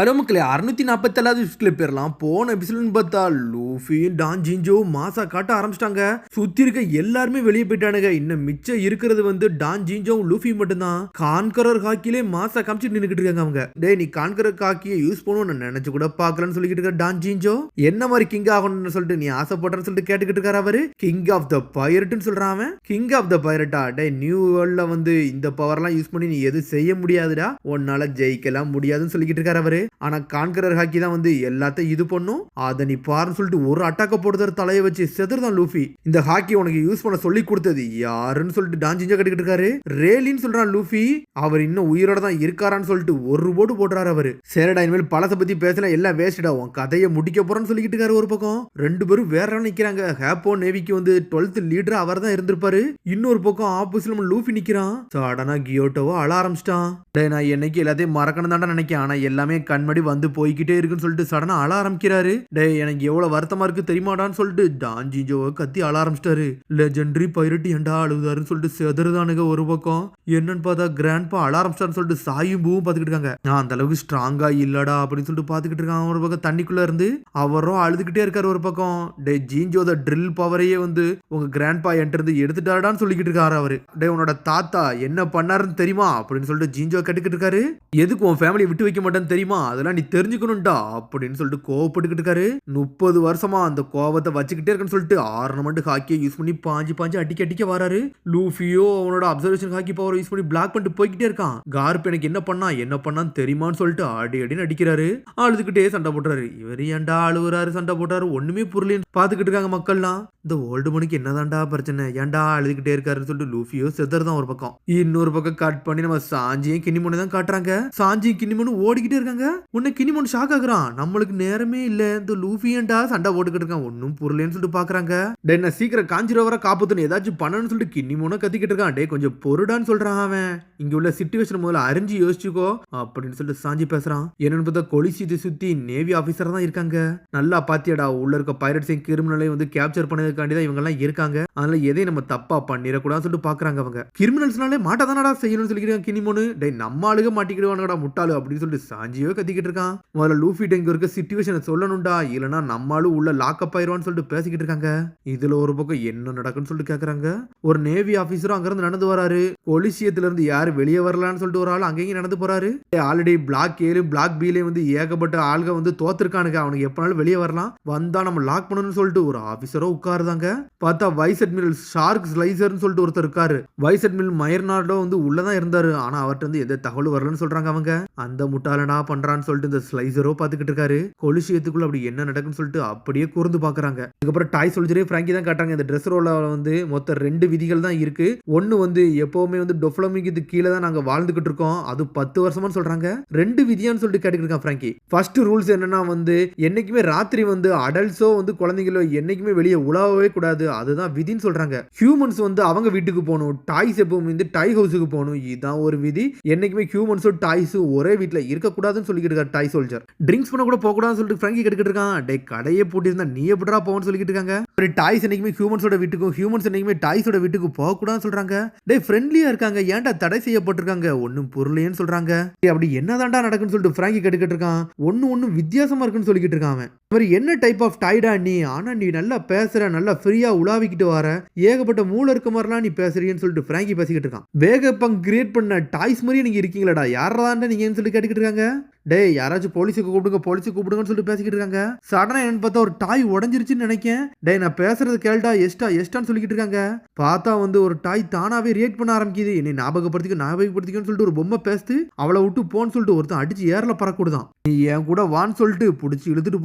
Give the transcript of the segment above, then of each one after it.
Hello மக்களே 647வது எபிசோட்ல பேர்லாம் போன எபிசோட்னு பார்த்தா லூஃபி டான் ஜின்ஜோ மாசா காட்ட ஆரம்பிச்சிட்டாங்க. சுத்தி இருக்க எல்லாருமே வெளியே போயிட்டானுங்க. இன்னும் மிச்சம் இருக்கிறது வந்து டான் ஜின்ஜோவும் லூஃபி மட்டும்தான். கான்கரர் ஹாக்கிலே மாசா காமிச்சிட்டு நின்னுக்கிட்டு இருக்காங்க அவங்க. டேய் நீ கான்கரர் ஹாக்கியை யூஸ் பண்ணுவோம் நினைச்சு கூட பாக்கலன்னு சொல்லிக்கிட்டு இருக்க டான் ஜின்ஜோ. என்ன மாதிரி கிங் ஆகணும்னு சொல்லிட்டு நீ ஆசைப்படுறன்னு சொல்லிட்டு கேட்டுக்கிட்டு இருக்காரு அவரு. கிங் ஆஃப் த பைரட்னு சொல்றான் அவன். கிங் ஆஃப் த பைரட்டா? டே நியூ வேர்ல்ட்ல வந்து இந்த பவர்லாம் யூஸ் பண்ணி நீ எதுவும் செய்ய முடியாதுடா, உன்னால ஜெயிக்கலாம் முடியாதுன்னு சொல்லிக்கிட்டு இருக்காரு அவரு. ஆனா கான்கரர் ஹாக்கி தான் வந்து எல்லாத்தையும் இது பண்ணும். அதை நீ பாருன்னு சொல்லிட்டு ஒரு அட்டாக்க போடுற தலையை வச்சு செதுறதான் லூஃபி. இந்த ஹாக்கி உனக்கு யூஸ் பண்ண சொல்லி கொடுத்தது யாருன்னு சொல்லிட்டு டான்ஜிஞ்சா கட்டிக்கிட்டு இருக்காரு. ரேலின்னு சொல்றான் லூஃபி. அவர் இன்னும் உயிரோட தான் இருக்காரான்னு சொல்லிட்டு ஒரு போட்டு போடுறாரு அவரு. சரிடா இனிமேல் பழசை பத்தி பேசல, எல்லாம் வேஸ்டா, உன் கதையை முடிக்க போறேன்னு சொல்லிக்கிட்டு இருக்காரு. ஒரு பக்கம் ரெண்டு பேரும் வேற நிக்கிறாங்க. ஹேப்போ நேவிக்கு வந்து 12th லீடர் அவர் தான் இருந்திருப்பாரு. இன்னொரு பக்கம் ஆப்போசிட்ல நம்ம லூஃபி நிக்கிறான். சடனா கியோட்டோவோ அழ ஆரம்பிச்சிட்டான். நான் என்னைக்கு எல்லாத்தையும் மறக்கணும் தான் நினைக்கிறேன், ஆனா எல்லாமே கண்மடி வந்து போய்கிட்டே இருக்குன்னு சொல்லிட்டு சடனா அழ ஆரம்பிக்கிறாரு. டேய் எனக்கு எவ்வளவு வருத்தமா இருக்கு தெரியுமாடான்னு சொல்லிட்டு டான் ஜின்ஜோவை கத்தி அழ ஆரம்பிச்சிட்டாரு. லெஜெண்டரி பைரட் ஏண்டா அழுதாருன்னு சொல்லிட்டு செதறுதானுங்க. ஒரு பக்கம் என்னன்னு பார்த்தா கிராண்ட்பா அழ ஆரம்பிச்சிட்டாருன்னு சொல்லிட்டு சாயும் பூவும் பாத்துக்கிட்டு இருக்காங்க. நான் அந்த அளவுக்கு ஸ்ட்ராங்கா இல்லடா அப்படின்னு சொல்லிட்டு பாத்துக்கிட்டு இருக்காங்க. ஒரு பக்கம் தண்ணிக்குள்ள இருந்து அவரும் அழுதுகிட்டே இருக்காரு. ஒரு பக்கம் டே ஜின்ஜோத ட்ரில் பவரையே வந்து உங்க கிராண்ட்பா என்கிட்ட எடுத்துட்டாடான்னு சொல்லிக்கிட்டு இருக்காரு அவரு. டே உன்னோட தாத்தா என்ன பண்ணாருன்னு தெரியுமா அப்படின்னு சொல்லிட்டு ஜின்ஜோ கட்டுக்கிட்டு இருக்காரு. எதுக்கு உன் ஃபேமிலியை விட்டு வைக்க மாட்டேன்னு தெரியுமா, அதெல்லாம் நீ தெரிஞ்சுக்கணும்டா அப்படின்னு சொல்லிட்டு கோவப்பட்டுக்கிட்டு இருக்காரு. 30 வருஷமா அந்த கோவத்தை வச்சுக்கிட்டே இருக்குன்னு சொல்லிட்டு ஆர்னமெண்ட் ஹாக்கியை யூஸ் பண்ணி பாஞ்சு அடிக்க வராரு. லூஃபியோ அவனோட அப்சர்வேஷன் ஹாக்கி பவர் யூஸ் பண்ணி பிளாக் பண்ணிட்டு போய்கிட்டே இருக்கான். கார்ப் எனக்கு என்ன பண்ணான்னு தெரியுமான்னு சொல்லிட்டு அடின்னு அடிக்கிறாரு. அழுதுகிட்டே சண்டை போட்டுறாரு. இவர் ஏன்டா அழுகுறாரு சண்டை போட்டாரு ஒண்ணுமே புரியலன்னு பாத்துக்கிட்டு இருக்காங்க மக்கள்லாம். இந்த ஓல்டு மணிக்கு என்னதான்டா பிரச்சனை, ஏன்டா அழுதுகிட்டே இருக்காருன்னு சொல்லிட்டு லூஃபியோ செதர்தான் ஒரு பக்கம். இன்னொரு பக்கம் கட் பண்ணி நம்ம சாஞ்சியும் கினிமோனு தான் காட்டுறாங்க. சாஞ்சியும் கினிமோனு ஓடிக்கிட்டே இருக்காங்க. உன்னை கினிமோன் ஷாக் ஆகுறான். நம்மளுக்கு நேரமே இல்ல, இந்த லூஃபி ஏன்டா சண்டை போட்டுக்கிட்டு இருக்கான் ஒன்னும் புரியலன்னு சொல்லிட்டு பாக்குறாங்க. டே என்ன சீக்கிரம் காஞ்சிரோவரை காப்பாத்தணும், ஏதாச்சும் பண்ணணும்னு சொல்லிட்டு கினிமோன கத்திக்கிட்டு இருக்கான். டே கொஞ்சம் பொருடான்னு சொல்றான் அவன். இங்க உள்ள சிச்சுவேஷன் முதல்ல அறிஞ்சு யோசிச்சுக்கோ அப்படின்னு சொல்லிட்டு சாஞ்சி பேசுறான். என்னன்னு பார்த்தா கொலிசியை சுத்தி நேவி ஆபீசர் தான் இருக்காங்க. நல்லா பாத்தியாடா, உள்ள இருக்க பைரட்ஸையும் கிரிமினலையும் வந்து கேப்சர் பண்ணதுக்காண்டி தான் இவங்க எல்லாம் இருக்காங்க. அதனால எதையும் நம்ம தப்பா பண்ணிடக்கூடாதுன்னு சொல்லிட்டு பாக்குறாங்க அவங்க. கிரிமினல்ஸ்னாலே மாட்டாதானடா செய்யணும்னு சொல்லிக்கிறாங்க கினிமோனு. டே நம்ம ஆளுக மாட்டிக்கிடுவானுடா முட்டாளு அப்படின்னு சொல்லிட்டு சாஞ்சியோ கத்திக்கிட்டு இருக்கான். முதல்ல லூஃபி இங்க இருக்க சிச்சுவேஷனை சொல்லணும்டா, இல்லனா நம்மளும் உள்ள லாக்அப் ஆயிருவான்னு சொல்லிட்டு பேசிக்கிட்டு இருக்காங்க. இதுல ஒரு பக்கம் என்ன நடக்குன்னு சொல்லிட்டு கேக்குறாங்க. ஒரு நேவி ஆபீசரும் அங்க இருந்து நடந்து வராரு. கொலிசியத்துல இருந்து யாரு வெளியே வரலான்னு சொல்லிட்டு ஒரு ஆள் அங்கேயும் நடந்து போறாரு. ஆல்ரெடி பிளாக் ஏலும் பிளாக் பீலே வந்து ஏகப்பட்ட ஆள்க வந்து தோத்துருக்கானுங்க. அவனுக்கு எப்பனாலும் வெளியே வரலாம், வந்தா நம்ம லாக் பண்ணணும்னு சொல்லிட்டு ஒரு ஆபீசரோ உட்காருதாங்க. பார்த்தா வைஸ் அட்மிரல் ஷார்க் ஸ்லைசர்னு சொல்லிட்டு ஒருத்தர் இருக்காரு. வைஸ் அட்மிரல் மயர்னார்டோ வந்து உள்ளதான் இருந்தாரு. ஆனா அவர்கிட்ட வந்து எந்த தகவல் வரலன்னு சொல்றாங்க அவங்க. அந்த முட்டாளனா பண்றான்னு சொல்லிட்டு இந்த ஸ்லைசரோ பாத்துக்கிட்டு இருக்காரு. கொலிசியத்துக்குள்ள அப்படி என்ன நடக்குன்னு சொல்லிட்டு அப்படியே கூர்ந்து பாக்குறாங்க. அதுக்கப்புறம் டாய் சொல்ஜரே பிராங்கி தான் காட்டுறாங்க. இந்த ட்ரெஸ் ரோல வந்து மொத்தம் 2 விதிகள் தான் இருக்கு. ஒன்னு வந்து எப்பவுமே வந்து டொஃப்ளமிக்கு கீழே தான் நாங்க வாழ்ந்துகிட்டு இருக்கோம், அது 10 வருஷமா சொல்றாங்க. 2 விதியான்னு சொல்லிட்டு கேட்டுக்கிட்டு இருக்கான் பிராங்கி. ஃபர்ஸ்ட் ரூல்ஸ் என்னன்னா வந்து என்னைக்குமே ராத்திரி வந்து அடல்ட்ஸோ வந்து குழந்தைங்களோ என்னைக்குமே வெளியே உலாவவே கூடாது, அதுதான் விதின்னு சொல்றாங்க. ஹியூமன்ஸ் வந்து அவங்க வீட்டுக்கு போகணும், டாய்ஸ் எப்பவும் வந்து டாய் ஹவுஸுக்கு போகணும், இதுதான் ஒரு விதி. என்னைக்குமே ஹியூமன்ஸோ டாய்ஸும் ஒரே வீட்டில் இருக்கக்கூடாதுன்னு சொல்லிக்கிட்டு இருக்காரு டாய் சோல்ஜர். ட்ரிங்க்ஸ் பண்ண கூட போக கூடாதுன்னு சொல்லிட்டு பிராங்கி கேட்டுக்கிட்டு இருக்கான். டே கடையே போட்டிருந்தா நீ எப்படா போன்னு சொல்லிக்கிட்டு இருக்காங்க. டாய்ஸ் என்னைக்குமே ஹியூமன்ஸோட வீட்டுக்கும் ஹியூமன்ஸ் என்னைக்குமே டாய்ஸோட வீட்டுக்கு போக கூடாதுன்னு சொல்றாங்க. டே ஃப்ரெண்ட்லியா இருக்காங்க, ஏன்டா தடை செய்யப்பட்டிருக்காங்க ஒன்னும் பொருளையன்னு சொல்றாங்க. அப்படி என்னதான்டா நடக்குன்னு சொல்லிட்டு பிராங்கி கேட்டுக்கிட்டு இருக்கான். ஒன்னு வித்தியாசமா இருக்குன்னு சொல்லிக்கிட்டு இருக்கான் அவன். மாதிரி என்ன டைப் ஆஃப் டாய்டா நீ, ஆனா நீ நல்லா பேசுற, நல்லா ஃப்ரீயா உலாவிக்கிட்டு வர, ஏகப்பட்ட மூளை இருக்க மாதிரிலாம் நீ பேசுறீன்னு சொல்லிட்டு பிராங்கி பேசிக்கிட்டு இருக்கான். வேகப்பங் கிரியேட் பண்ண டாய்ஸ் மாதிரி நீங்க இருக்கீங்களா, யாராண்டா நீங்கன்னு சொல்லி கேட்டுக்கிட்டு இருக்காங்க. டே யாராச்சும் போலீஸுக்கு கூப்பிடுங்கன்னு சொல்லிட்டு பேசிக்கிட்டு இருக்காங்க. சடனா என்னன்னு பார்த்தா ஒரு டாய் உடஞ்சிருச்சுன்னு நினைக்கேன். டே நான் பேசுறது கேள்டா எஸ்டான்னு சொல்லிக்கிட்டு இருக்காங்க. பார்த்தா வந்து ஒரு டாய் தானாவே ரியாக்ட் பண்ண ஆரம்பிக்குது. என்னை ஞாபகப்படுத்திக்கன்னு சொல்லிட்டு ஒரு பொம்மை பேசுது. அவளை விட்டு போன்னு சொல்லிட்டு ஒருத்தன் அடிச்சு ஏர்ல பறக்கூடுதான். நீ என் கூட வான்னு சொல்லிட்டு பிடிச்சி இழுத்துட்டு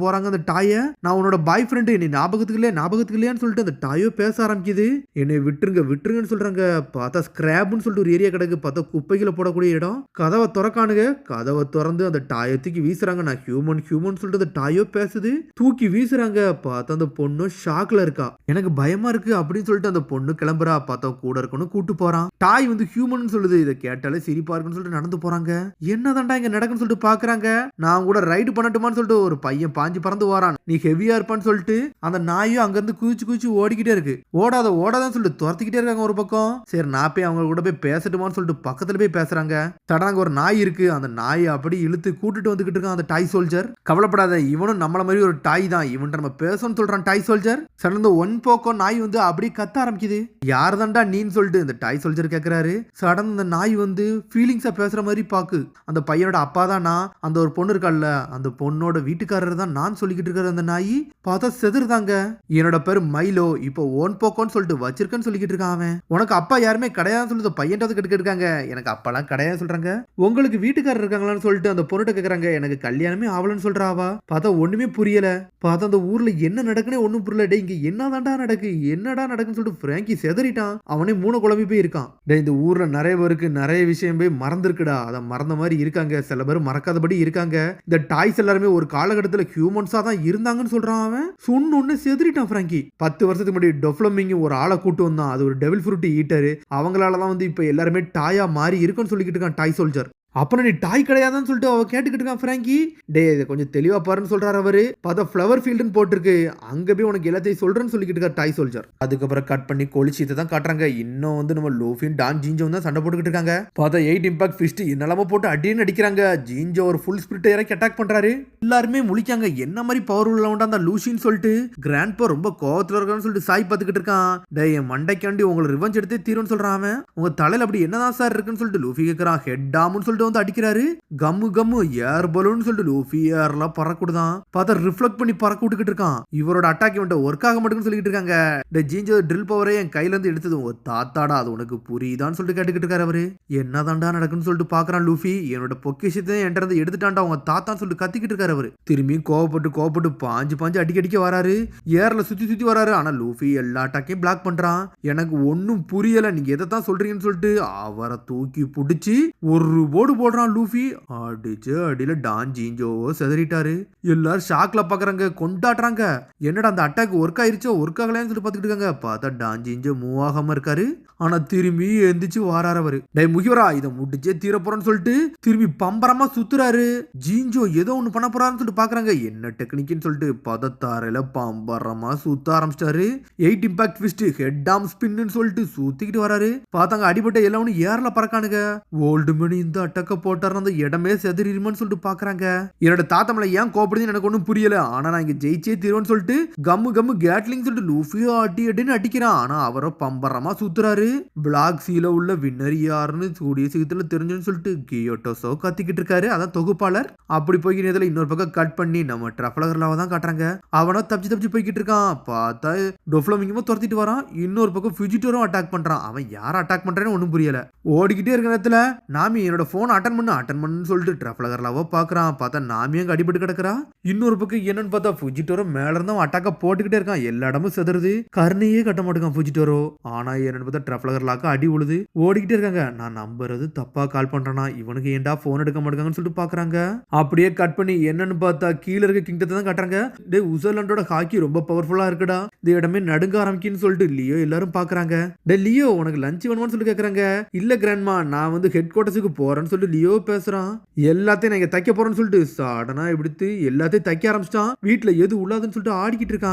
போறாங்க அந்த டாயை. நான் உன்னோட பாய் ஃப்ரெண்டு, என்னை ஞாபகத்துக்கு இல்லையான்னு சொல்லிட்டு அந்த டாயோ பேச ஆரம்பிக்குது. என்னை விட்டுருங்கன்னு சொல்றாங்க. பார்த்தா ஸ்கிராப்னு சொல்லிட்டு ஒரு ஏரியா கிடக்கு. பார்த்தா குப்பைகளை போடக்கூடிய இடம். கதவை திறக்கானுங்க. கதவை திறந்து அந்த டாயை தூக்கி வீசுறாங்க. நான் ஹியூமன் சொல்லிட்டு அந்த டாயோ பேசுது. தூக்கி வீசுறாங்க. பார்த்தா அந்த பொண்ணு ஷாக்ல இருக்கா. எனக்கு பயமா இருக்கு அப்படின்னு சொல்லிட்டு அந்த பொண்ணு கிளம்புறா. பார்த்தா கூட இருக்கணும் கூட்டு போறான். டாய் வந்து ஹியூமன் சொல்லுது. இதை கேட்டாலே சிரிப்பா இருக்குன்னு சொல்லிட்டு நடந்து போறாங்க. என்னதான்டா இங்க நடக்குன்னு சொல்லிட்டு பாக்குறாங்க. நான் கூட ரைடு பண்ணட்டுமான்னு சொல்லிட்டு ஒரு பையன் பாஞ்சு பறந்து வரான். நீ ஹெவியா இருப்பான்னு சொல்லிட்டு அந்த நாயும் அங்க இருந்து குதிச்சு ஓடிக்கிட்டே இருக்கு. ஓடாதான்னு சொல்லிட்டு துரத்திக்கிட்டே இருக்காங்க ஒரு பக்கம். சரி நான் போய் அவங்க கூட போய் பேசட்டுமான்னு சொல்லிட்டு பக்கத்துல போய் பேசுறாங்க. சடனாங்க ஒரு நாய் இருக்கு. அந்த நாயை அப்படி இழுத்து கூட்டிட்டு வந்துகிட்டு இருக்கான் அந்த டாய் சோல்ஜர். கவலைப்படாத, இவனும் நம்மள மாதிரி ஒரு டாய் தான், இவன் நம்ம பேசணும்னு சொல்றான் டாய் சோல்ஜர். சடன்ல ஒன் போக்கோ நாய் வந்து அப்படியே கத்த ஆரம்பிக்குது. யார் தான்டா நீன்னு சொல்லிட்டு இந்த டாய் சோல்ஜர் கேக்குறாரு. சடன் இந்த நாய் வந்து ஃபீலிங்ஸா பேசுற மாதிரி பாக்கு. அந்த பையனோட அப்பா தான் நான், அந்த ஒரு பொண்ணு இருக்கல்ல அந்த பொண்ணோட வீட்டுக்காரர் தான் நான் சொல்லிக்கிட்டு இருக்கிற அந்த நாய் பார்த்தா செதுருதாங்க. என்னோட பேரு மைலோ, இப்போ ஓன் போக்கோன்னு சொல்லிட்டு வச்சிருக்கேன்னு சொல்லிக்கிட்டு இருக்கான் அவன். உனக்கு அப்பா யாருமே கிடையாதுன்னு சொல்லிட்டு பையன்றது கேட்டு இருக்காங்க. எனக்கு அப்பாலாம் கிடையாது சொல்றாங்க. உங்களுக்கு வீட்டுக்காரர் இருக்காங்களான்னு சொல்லிட்டு அந்த பொண்ணுட்ட கேக்குறாங்க. எனக்கு கல்யாணமே ஆவலன்னு சொல்றாவா. பார்த்தா ஒண்ணுமே புரியல. பார்த்தா அந்த ஊர்ல என்ன நடக்குனே ஒண்ணும் புரியல. டே இங்க என்னதான்டா நடக்கு, என்னடா நடக்குன்னு சொல்லிட்டு பிராங்கி செதறிட்டான். அவனே மூணு குழம்பி போய் இருக்கான். டே இந்த ஊர்ல நிறைய பேருக்கு நிறைய விஷயம் போய் மறந்துருக்குடா, அதை மறந்த மாதிரி இருக்காங்க, சில பேர் மறக்காதபடி இருக்காங்க. இந்த டாய்ஸ் எல்லாருமே ஒரு காலகட்டத்துல ஹியூமன்ஸா தான் இருந்தாங்கன்னு சொல்றான் அவன். சொன்னு செதறிட்டான் பிராங்கி. 10 வருஷத்துக்கு முன்னாடி டொஃப்ளமிங் ஒரு ஆளை கூட்டு வந்தான், அது ஒரு டெவில் ஃப்ரூட் ஈட்டரு. அவங்களாலதான் வந்து இப்ப எல்லாருமே டாயா மாறி இருக்குன்னு சொல்லிக்கிட்டு இருக்கான் டாய் சோல்ஜர். அப்புறம் நீ டாய் கிடையாதுன்னு சொல்லிட்டு அவ கேட்டுக்கிட்டு இருக்கான் பிராங்கி. டே இதை கொஞ்சம் தெளிவா பாருன்னு சொல்றாரு அவரு. பார்த்தா ஃப்ளவர் ஃபீல்டுன்னு போட்டிருக்கு, அங்க போய் உனக்கு எல்லாத்தையும் சொல்றேன்னு சொல்லிக்கிட்டு இருக்காரு டாய் சோல்ஜர். அதுக்கப்புறம் கட் பண்ணி கொலிச்சியத்தை தான் காட்டுறாங்க. இன்னும் வந்து நம்ம லூஃபியும் டான் ஜீஞ்சோ தான் சண்டை போட்டுக்கிட்டு இருக்காங்க. பார்த்தா 8 இம்பாக்ட் ஃபிஸ்ட் என்னலாம போட்டு அடின்னு அடிக்கிறாங்க. ஜீஞ்சோ ஒரு ஃபுல் ஸ்பிரிட் இறக்கி அட்டாக் பண்றாரு. எல்லாருமே முழிக்காங்க, என்ன மாதிரி பவர் உள்ளவன்டா அந்த லூசின்னு சொல்லிட்டு. கிராண்ட்பா ரொம்ப கோவத்துல இருக்கான்னு சொல்லிட்டு சாய் பார்த்துக்கிட்டு இருக்கான். டே என் மண்டைக்காண்டி உங்களை ரிவெஞ்ச் எடுத்தே தீரும்னு சொல்றான் அவன். உங்க தலையில அப்படி என்னதான் சார் இருக்குன்னு சொல்லிட்டு லூஃபி கேட்கறான். ஹெட் டாம்னு சொல்லிட்டு வந்து அடிக்கிறாரு. கம்மு கம்மு ஏர் பலூன் சொல்லிட்டு லூஃபி ஏர்லாம் பறக்குடுதான். பார்த்தா ரிஃப்ளெக்ட் பண்ணி பறக்க விட்டுக்கிட்டு இருக்கான். இவரோட அட்டாக் இவன்ட்ட ஒர்க் ஆக மாட்டேங்குன்னு சொல்லிட்டு இருக்காங்க. இந்த ஜீஞ்சோ ட்ரில் பவரே என் கையில இருந்து எடுத்தது உங்க தாத்தாடா, அது உனக்கு புரியுதான்னு சொல்லிட்டு கேட்டுக்கிட்டு இருக்காரு அவரு. என்னதான்டா நடக்குன்னு சொல்லிட்டு பாக்குறான் லூஃபி. என்னோட பொக்கிஷத்தை என்கிட்ட இருந்து எடுத்துட்டான்டா உங்க தாத்தான்னு சொல்லிட்டு கத்திக்கிட்டு இருக்காரு அவரு. திரும்பி கோவப்பட்டு பாஞ்சு அடிக்க வராரு. ஏர்ல சுத்தி வராரு. ஆனா லூஃபி எல்லா அட்டாக்கையும் பிளாக் பண்றான். எனக்கு ஒன்னும் புரியல, நீங்க எதை தான் சொல்றீங்கன்னு சொல்லிட்டு அவரை தூக்கி பிடிச்சி ஒரு போடு போடுறான் லூஃபி. அடிச்சு அடியில டான் ஜீஞ்சோவோ செதறிட்டாரு. எல்லாரும் ஷாக்ல பாக்குறாங்க, கொண்டாடுறாங்க. என்னடா அந்த அட்டாக் ஒர்க் ஆயிருச்சோ ஒர்க் ஆகலன்னு சொல்லி பாத்துக்கிட்டு இருக்காங்க. பார்த்தா டான் ஜீஞ்சோ மூவ் ஆகாம இருக்காரு. ஆனா திரும்பி எந்திரிச்சு வாராரு அவரு. டே முகிவரா இதை முடிச்சே தீர போறேன்னு சொல்லிட்டு திரும்பி பம்பரமா சுத்துறாரு. ஜீஞ்சோ ஏதோ ஒண்ணு பண்ண போறாருன்னு சொல்லிட்டு பாக்குறாங்க. என்ன டெக்னிக்னு சொல்லிட்டு பதத்தாரையில பம்பரமா சுத்த ஆரம்பிச்சிட்டாரு. 8 இம்பாக்ட் ட்விஸ்ட் ஹெட் ஆம் ஸ்பின்னு சொல்லிட்டு சுத்திக்கிட்டு வராரு. பார்த்தாங்க அடிபட்ட எல்லாரும் ஏர்ல பறக்கானுங்க. ஓல்டு மணி இந்த அட்டாக்க போட்டாரு, அந்த இடமே செதறிடுமான்னு சொல்லிட்டு பாக்குறாங்க. என்னோட தாத்தமலை ஏன் கோபப்படுதுன்னு எனக்கு ஒன்றும் புரியல. ஆனா நான் இங்க ஜெயிச்சே தீருவேன்னு சொல்லிட்டு கம்மு கேட்லிங் சொல்லிட்டு லூஃபியோ அடின்னு அடிக்கிறான். ஆனா அவரை பம்பரமா சுத்துறாரு. பிளாக் சீல உள்ள வின்னர் யாருன்னு கூடிய சீக்கிரத்துல தெரிஞ்சுன்னு சொல்லிட்டு கியோட்டோஸோ கத்திக்கிட்டு இருக்காரு. அதான் தொகுப்பாளர். அப்படி போய்கிட்டு இன்னொரு பக்கம் கட் பண்ணி நம்ம ட்ரஃபலகர்லாவை தான் காட்டுறாங்க. அவனை தப்பிச்சு போய்கிட்டு இருக்கான். பார்த்தா டொஃப்ளமிங்கமா துரத்திட்டு வரான். இன்னொரு பக்கம் ஃபியூஜிட்டோரும் அட்டாக் பண்றான். அவன் யாரை அட்டாக் பண்றான்னு ஒன்றும் புரியல. ஓடிக்கிட்டே இருக்க நேரத்துல நாமி என்னோட போன் அட்டன் பண்ணு சொல்லிட்டு ட்ரஃபலகர்லாவை பாக்குறான். பார்த்தா நாமி அங்க அடிபட்டு கிடக்குறா. இன்னொரு பக்கம் என்னன்னு பார்த்தா ஃபுஜிட்டோரோ மேல இருந்தும் அட்டாக்க போட்டுக்கிட்டே இருக்கான். எல்லா இடமும் செதறுது. கருணையே கட்ட மாட்டேங்கான் ஃபுஜிட்டோரோ. ஆனா என்னன்னு பார்த்தா ட்ரஃபலகர்லாக்கு அடி உழுது. ஓடிக்கிட்டே இருக்காங்க. நான் நம்புறது தப்பா கால் பண்றானா, இவனுக்கு ஏன்டா போன் எடுக்க மாட்டேங்கன்னு சொல்லிட்டு பாக்குறாங்க. அப்படியே கட் பண்ணி என்னன்னு பார்த்தா கீழே இருக்க கிங்டத்தை தான் காட்டுறாங்க. டே உசர்லாண்டோட ஹாக்கி ரொம்ப பவர்ஃபுல்லா இருக்குடா, இந்த இடமே நடுங்க ஆரம்பிக்குன்னு சொல்லிட்டு லியோ எல்லாரும் பாக்குறாங்க. டே லியோ உனக்கு லஞ்ச் வேணுமான்னு சொல்லி கேக்குறாங்க. இல்ல கிராண்ட்மா நான் வந்து ஹெட் குவார்டர்ஸுக்கு போறேன்னு சொல்லிட்டு லியோ பேசுறான். எல்லாத்தையும் நான் இங்க தைக்க போறேன்னு சொல்லிட்டு சடனா எடுத்து எல்லாத்தையும் தைக்க ஆரம்பிச்சிட்டான். வீட்டுல எது உள்ளாதுன்னு சொல்லிட்டு ஆடிக்கிட்டு இருக்கான்.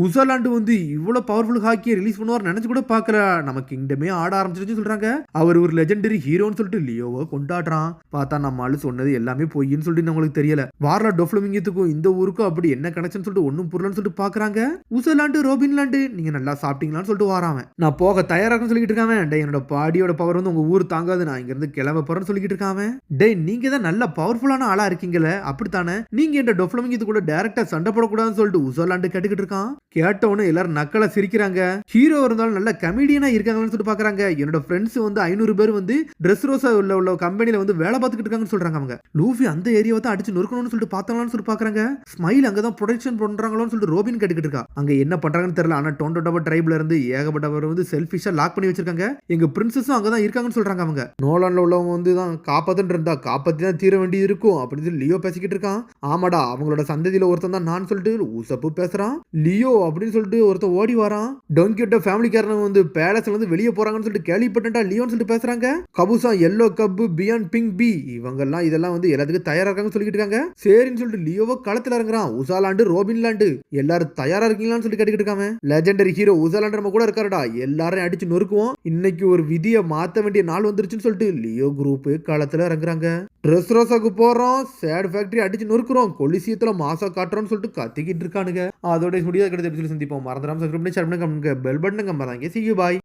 உசர்லாண்டு வந்து இவ்வளவு பவர்ஃபுல் ஹாக்கியை ரிலீஸ் பண்ணுவார் நினைச்சு கூட பாக்கல. நம்ம கிங்டமே ஆட ஆரம்பிச்சிருச்சு சொல்றாங்க. அவர் ஒரு லெஜெண்டரி ஹீரோன்னு சொல்லிட்டு லியோவை கொண்டாடுறான். பார்த்தா நம்ம ஆளு சொன்னது எல்லாமே பொய்ன்னு சொல்லிட்டு நம்மளுக்கு தெரியல. வார்லா டொஃப்ளமிங்கத்துக்கும் இந்த ஊருக்கும் அப்படி என்ன கனெக்ஷன் சொல்லிட்டு ஒன்னும் புரியலன்னு சொல்லிட்டு பாக்குறாங்க. உசர்லாண்டு ரோபின்லாண்டு நீங்க நல்லா சாப்பிட்டீங்களான்னு சொல்லிட்டு வரான். நான் போக தயாராக சொல்லிட்டு இருக்கான். என்னோட பாடியோட பவர் வந்து உங்க ஊர் தாங்காது, நான் இங்க இருந்து கிளம்ப போறேன்னு சொல்லிட்டு இருக்கான். டே நீங்க தான் நல்ல பவர்ஃபுல்லான ஆளா இருக்கீங்களே, அப்படித்தானே நீங்க இந்த டொஃப்ளமிங்கத்து கூட டைரக்டா சண்டை போடக்கூடாதுன்னு சொல்லிட்டு உசர்லாண்டு கேட்டுக்கிட்டு இருக்கான். கேட்டவனு எல்லாரும் நக்கலா சிரிக்கிறாங்க. ஹீரோ இருந்தாலும் நல்ல கமெடியனா இருக்காங்கன்னு சொல்லிட்டு பாக்குறாங்க. என்னோட ஃப்ரெண்ட்ஸ் வந்து 500 பேர் வந்து ட்ரெஸ் ரோஸா உள்ள கம்பெனில வந்து வேலை பார்த்துக்கிட்டு இருக்காங்கன்னு சொல்றாங்க. அவங்க லூஃபி அந்த ஏரியாவை தான் அடிச்சு நொறுக்கணும்னு சொல்லிட்டு பார்த்தாங்கன்னு சொல்லிட்டு பாக்குறாங்க. ஸ்மைல் அங்கதான் ப்ரொடக்ஷன் பண்றாங்களோன்னு சொல்லிட்டு ரோபின் கேட்டுக்கிட்டு இருக்கா. அங்க என்ன பண்றாங்கன்னு தெரியல. ஆனா டொண்டோடபா ட்ரைப்ல இருந்து ஏகப்பட்டவர் வந்து செல்ஃபிஷா லாக் பண்ணி வச்சிருக்காங்க. எங்க பிரின்சஸும் அங்கதான் இருக்காங்கன்னு சொல்றாங்க. அவங்க நோலான்ல உள்ளவங்க வந்து தான் காப்பாத்துன்னு இருந்தா காப்பாத்தி தான் தீர வேண்டியது இருக்கும் அப்படின்னு லியோ பேசிக்கிட்டு இருக்கான். ஆமாடா அவங்களோட சந்ததியில ஒருத்தன் தான் நான் சொல்லிட்டு உசப்பு பேசுறான். லியோ அப்படின்னு சொல்லிட்டு ஒருத்தன் ஓடி வரான். டொங்கியோட ஃபேமிலிக்காரங்க வந்து பேலஸ்ல வந்து வெளியே போறாங்கன்னு சொல்லிட்டு கேள்விப்பட்டா லியோன்னு சொல்லிட்டு பேசுறாங்க. கபூசா எல்லோ கப் பியாண்ட் பிங்க் பி இவங்க எல்லாம் இதெல்லாம் வந்து எல்லாத்துக்கும் தயாரா இருக்காங்கன்னு சொல்லிட்டு இருக்காங்க. சரின்னு சொல்லிட்டு லியோவை களத்துல இறங்குறான். உசாலாண்டு ரோபின்லாண்டு எல்லாரும் தயாரா இருக்கீங்களான்னு சொல்லி கேட்டுக்கிட்டு இருக்காங்க. லெஜெண்டரி ஹீரோ உசாலாண்டு நம்ம கூட இருக்காருடா, எல்லாரும் அடிச்சு நொறுக்குவோம். இன்னைக்கு ஒரு விதியை மாத்த வேண்டிய நாள் வந்துருச்சுன்னு சொல்லிட்டு லியோ குரூப் களத்துல களத்துல இறங்குறாங்க. ட்ரெஸ் ரோஸாக்கு போறோம், சேட் ஃபேக்டரி அடிச்சு நொறுக்குறோம், கொலிசியத்துல மாசா காட்டுறோம்னு சொல்லிட்டு கத்திக்கிட்டு இருக்கானுங்க. அதோட முடியாத கிடைத்த சந்திப்போம். மறந்துடாம சப்ஸ்கிரைப் பண்ணி ஷேர் பண்ணுங்க, பெல் பட்டனுங்க மறந்தாங்க. See you bye.